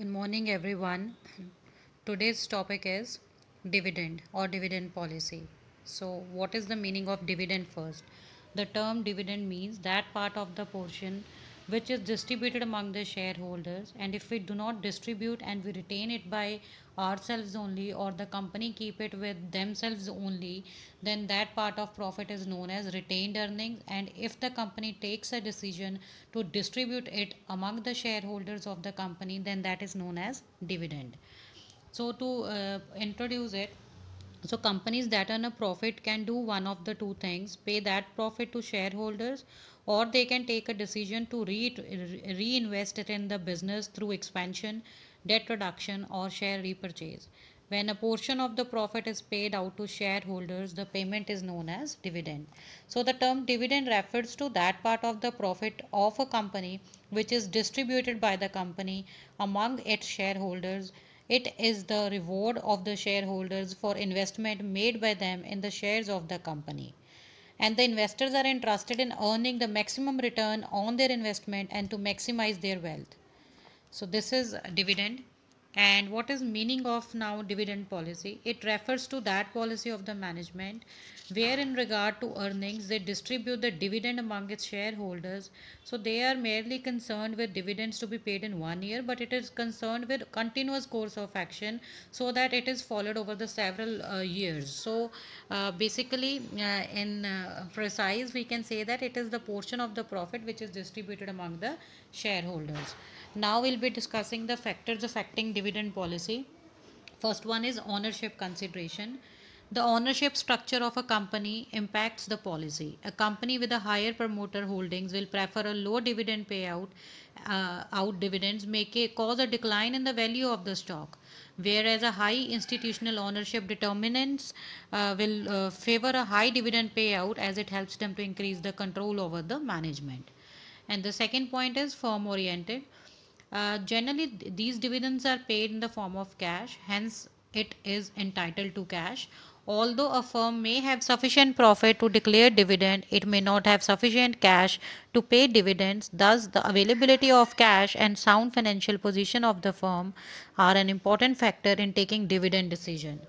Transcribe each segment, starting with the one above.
Good morning, everyone. Today's topic is dividend or dividend policy. So, what is the meaning of dividend first? The term dividend means that part of the portion which is distributed among the shareholders, and if we do not distribute and we retain it by ourselves only, or the company keep it with themselves only, then that part of profit is known as retained earnings. And if the company takes a decision to distribute it among the shareholders of the company, then that is known as dividend. So to introduce it, so companies that earn a profit can do one of the two things: pay that profit to shareholders, or they can take a decision to reinvest it in the business through expansion, debt reduction, or share repurchase. When a portion of the profit is paid out to shareholders, the payment is known as dividend. So the term dividend refers to that part of the profit of a company which is distributed by the company among its shareholders. It is the reward of the shareholders for investment made by them in the shares of the company. And the investors are interested in earning the maximum return on their investment and to maximize their wealth. So this is dividend. And what is meaning of now dividend policy? It refers to that policy of the management where in regard to earnings they distribute the dividend among its shareholders. So they are merely concerned with dividends to be paid in 1 year, but it is concerned with continuous course of action so that it is followed over the several years. So basically in precise we can say that it is the portion of the profit which is distributed among the shareholders. Now we'll be discussing the factors affecting dividend policy. First one is ownership consideration. The ownership structure of a company impacts the policy. A company with a higher promoter holdings will prefer a low dividend payout. Out dividends may cause a decline in the value of the stock, whereas a high institutional ownership determinants will favor a high dividend payout as it helps them to increase the control over the management. And the second point is firm oriented. Generally, these dividends are paid in the form of cash, hence, it is entitled to cash. Although a firm may have sufficient profit to declare dividend, it may not have sufficient cash to pay dividends. Thus, the availability of cash and sound financial position of the firm are an important factor in taking dividend decision.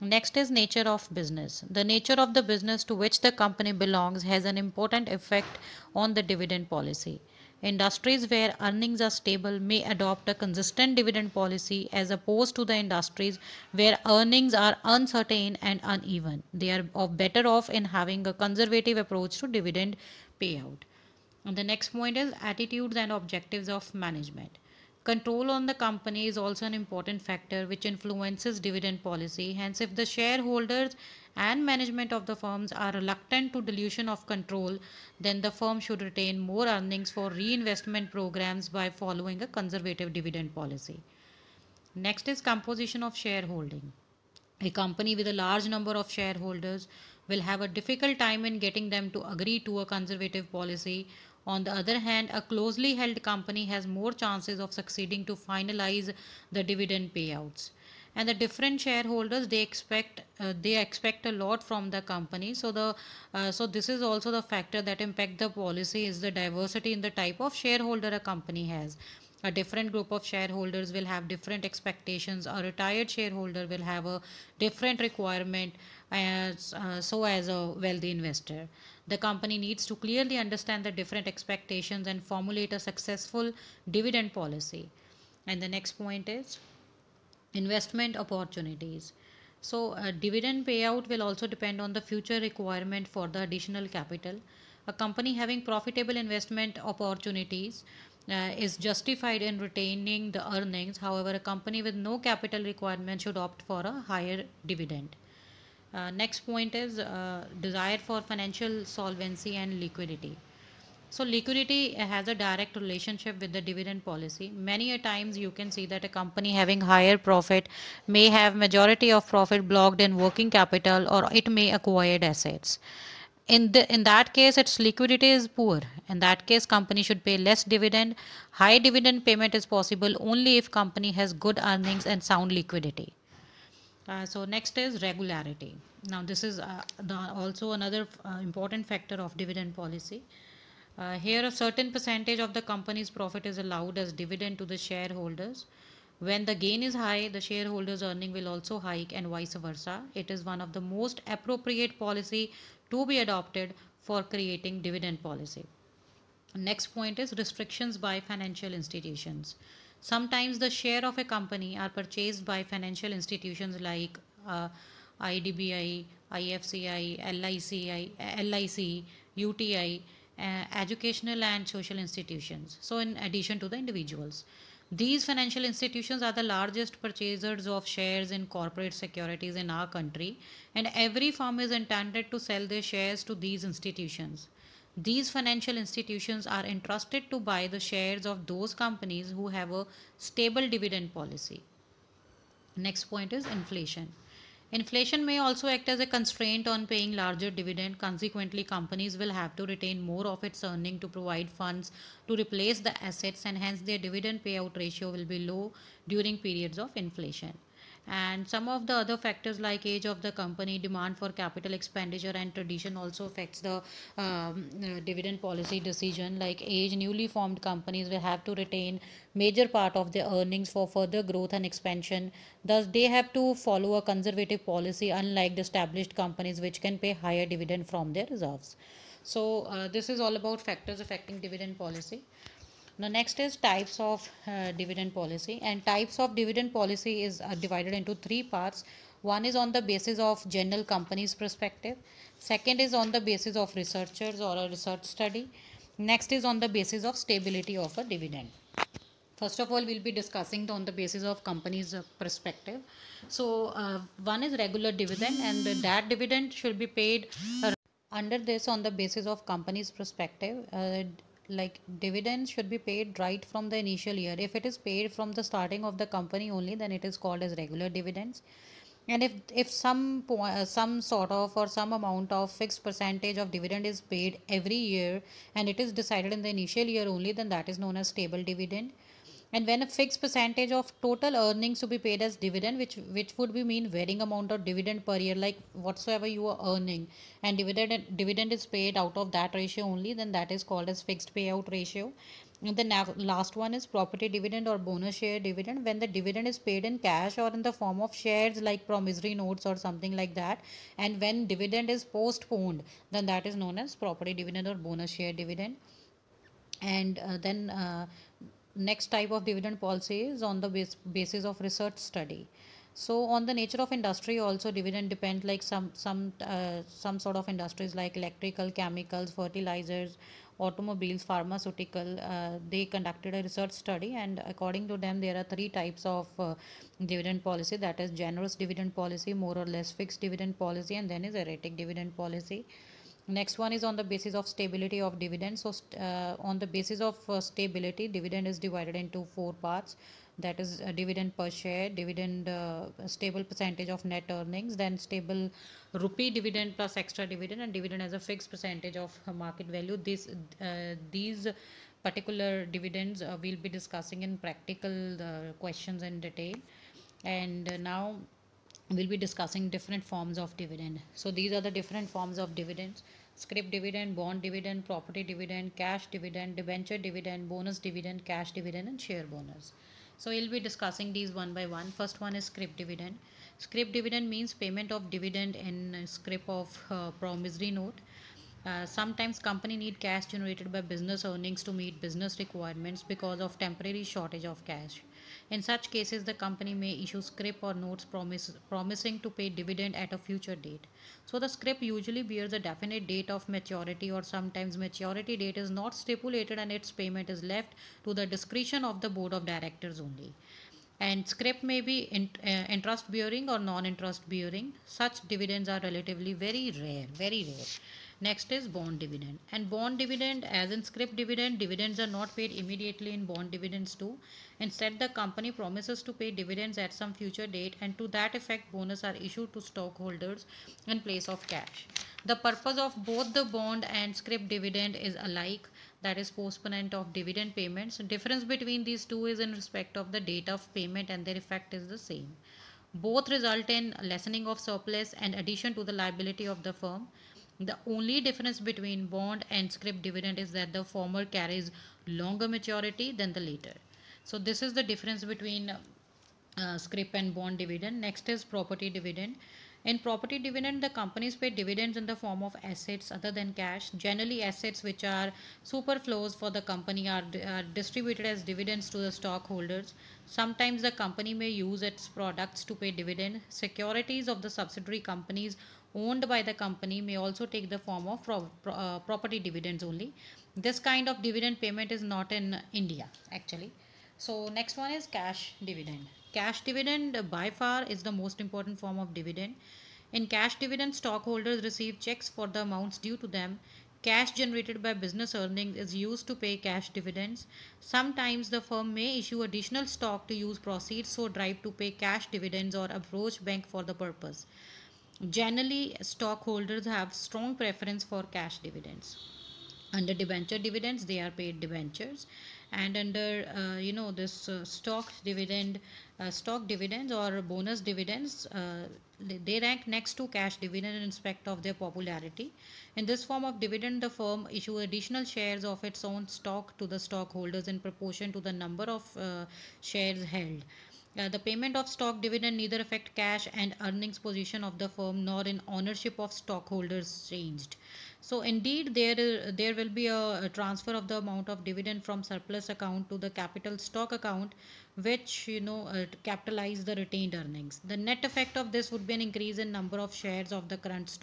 Next is nature of business. The nature of the business to which the company belongs has an important effect on the dividend policy. Industries where earnings are stable may adopt a consistent dividend policy as opposed to the industries where earnings are uncertain and uneven. They are better off in having a conservative approach to dividend payout. And the next point is attitudes and objectives of management. Control on the company is also an important factor which influences dividend policy. Hence, if the shareholders and management of the firms are reluctant to dilution of control, then the firm should retain more earnings for reinvestment programs by following a conservative dividend policy. Next is composition of shareholding. A company with a large number of shareholders will have a difficult time in getting them to agree to a conservative policy. On the other hand, a closely held company has more chances of succeeding to finalize the dividend payouts. And the different shareholders they expect a lot from the company. So this is also the factor that impact the policy is the diversity in the type of shareholder a company has. A different group of shareholders will have different expectations. A retired shareholder will have a different requirement as a wealthy investor. The company needs to clearly understand the different expectations and formulate a successful dividend policy. And the next point is investment opportunities. So, dividend payout will also depend on the future requirement for the additional capital. A company having profitable investment opportunities is justified in retaining the earnings. However, a company with no capital requirement should opt for a higher dividend. Next point is desire for financial solvency and liquidity. So liquidity has a direct relationship with the dividend policy. Many a times you can see that a company having higher profit may have majority of profit blocked in working capital, or it may acquired assets. In that case its liquidity is poor. In that case company should pay less dividend. High dividend payment is possible only if company has good earnings and sound liquidity. So next is regularity. Now this is also another important factor of dividend policy. Here, a certain percentage of the company's profit is allowed as dividend to the shareholders. When the gain is high, the shareholders' earning will also hike and vice versa. It is one of the most appropriate policy to be adopted for creating dividend policy. Next point is restrictions by financial institutions. Sometimes the share of a company are purchased by financial institutions like IDBI, IFCI, LIC, UTI, educational and social institutions. So, in addition to the individuals, these financial institutions are the largest purchasers of shares in corporate securities in our country, and every firm is intended to sell their shares to these institutions. These financial institutions are entrusted to buy the shares of those companies who have a stable dividend policy. Next point is inflation. Inflation may also act as a constraint on paying larger dividend. Consequently, companies will have to retain more of its earning to provide funds to replace the assets, and hence their dividend payout ratio will be low during periods of inflation. And some of the other factors like age of the company, demand for capital expenditure, and tradition also affects the dividend policy decision. Like age, newly formed companies will have to retain major part of their earnings for further growth and expansion. Thus, they have to follow a conservative policy, unlike the established companies which can pay higher dividend from their reserves. So, this is all about factors affecting dividend policy. Now, next is types of dividend policy, and types of dividend policy is divided into three parts. One is on the basis of general companies perspective. Second is on the basis of researchers or a research study. Next is on the basis of stability of a dividend. First of all, we'll be discussing on the basis of companies perspective. So one is regular dividend, and that dividend should be paid under this on the basis of company's perspective. Like dividends should be paid right from the initial year. If it is paid from the starting of the company only, then it is called as regular dividends. And if some sort of or some amount of fixed percentage of dividend is paid every year, and it is decided in the initial year only, then that is known as stable dividend. And when a fixed percentage of total earnings to be paid as dividend, which would be mean varying amount of dividend per year, like whatsoever you are earning, and dividend is paid out of that ratio only, then that is called as fixed payout ratio. And the last one is property dividend or bonus share dividend, when the dividend is paid in cash or in the form of shares like promissory notes or something like that. And when dividend is postponed, then that is known as property dividend or bonus share dividend. And then next type of dividend policy is on the basis of research study. So on the nature of industry also dividend depends, like some sort of industries like electrical, chemicals, fertilizers, automobiles, pharmaceutical, they conducted a research study, and according to them there are three types of dividend policy, that is generous dividend policy, more or less fixed dividend policy, and then is erratic dividend policy. Next one is on the basis of stability of dividend. So, on the basis of stability, dividend is divided into four parts. That is dividend per share, dividend stable percentage of net earnings, then stable rupee dividend plus extra dividend, and dividend as a fixed percentage of market value. These particular dividends we'll be discussing in practical questions in detail. And now we'll be discussing different forms of dividend. So these are the different forms of dividends: scrip dividend, bond dividend, property dividend, cash dividend, debenture dividend, bonus dividend, cash dividend, and share bonus. So we'll be discussing these one by one. First one is scrip dividend. Scrip dividend means payment of dividend in scrip of promissory note. Sometimes company need cash generated by business earnings to meet business requirements because of temporary shortage of cash. In such cases, the company may issue scrip or notes promising to pay dividend at a future date. So the scrip usually bears a definite date of maturity, or sometimes maturity date is not stipulated and its payment is left to the discretion of the board of directors only. And scrip may be interest bearing or non interest bearing. Such dividends are relatively very rare, very rare. Next is bond dividend. And bond dividend, as in scrip dividend, dividends are not paid immediately in bond dividends too. Instead, the company promises to pay dividends at some future date, and to that effect, bonus are issued to stockholders in place of cash. The purpose of both the bond and scrip dividend is alike, that is postponement of dividend payments. The difference between these two is in respect of the date of payment, and their effect is the same. Both result in lessening of surplus and addition to the liability of the firm. The only difference between bond and scrip dividend is that the former carries longer maturity than the later. So this is the difference between scrip and bond dividend. Next is property dividend. In property dividend, the companies pay dividends in the form of assets other than cash. Generally, assets which are superfluous for the company are distributed as dividends to the stockholders. Sometimes the company may use its products to pay dividend. Securities of the subsidiary companies owned by the company may also take the form of property dividends only. This kind of dividend payment is not in India actually. So next one is cash dividend. Cash dividend by far is the most important form of dividend. In cash dividend, stockholders receive checks for the amounts due to them. Cash generated by business earnings is used to pay cash dividends. Sometimes the firm may issue additional stock to use proceeds, so drive to pay cash dividends or approach bank for the purpose. Generally, stockholders have strong preference for cash dividends. Under debenture dividends, they are paid debentures, and under this stock dividends or bonus dividends, they rank next to cash dividend in respect of their popularity. In this form of dividend, the firm issue additional shares of its own stock to the stockholders in proportion to the number of shares held. The payment of stock dividend neither affect cash and earnings position of the firm nor in ownership of stockholders changed. So indeed, there will be a transfer of the amount of dividend from surplus account to the capital stock account, which capitalize the retained earnings. The net effect of this would be an increase in number of shares of the current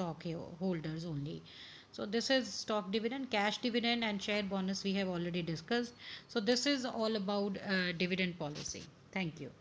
holders only. So this is stock dividend, cash dividend, and share bonus we have already discussed. So this is all about dividend policy. Thank you.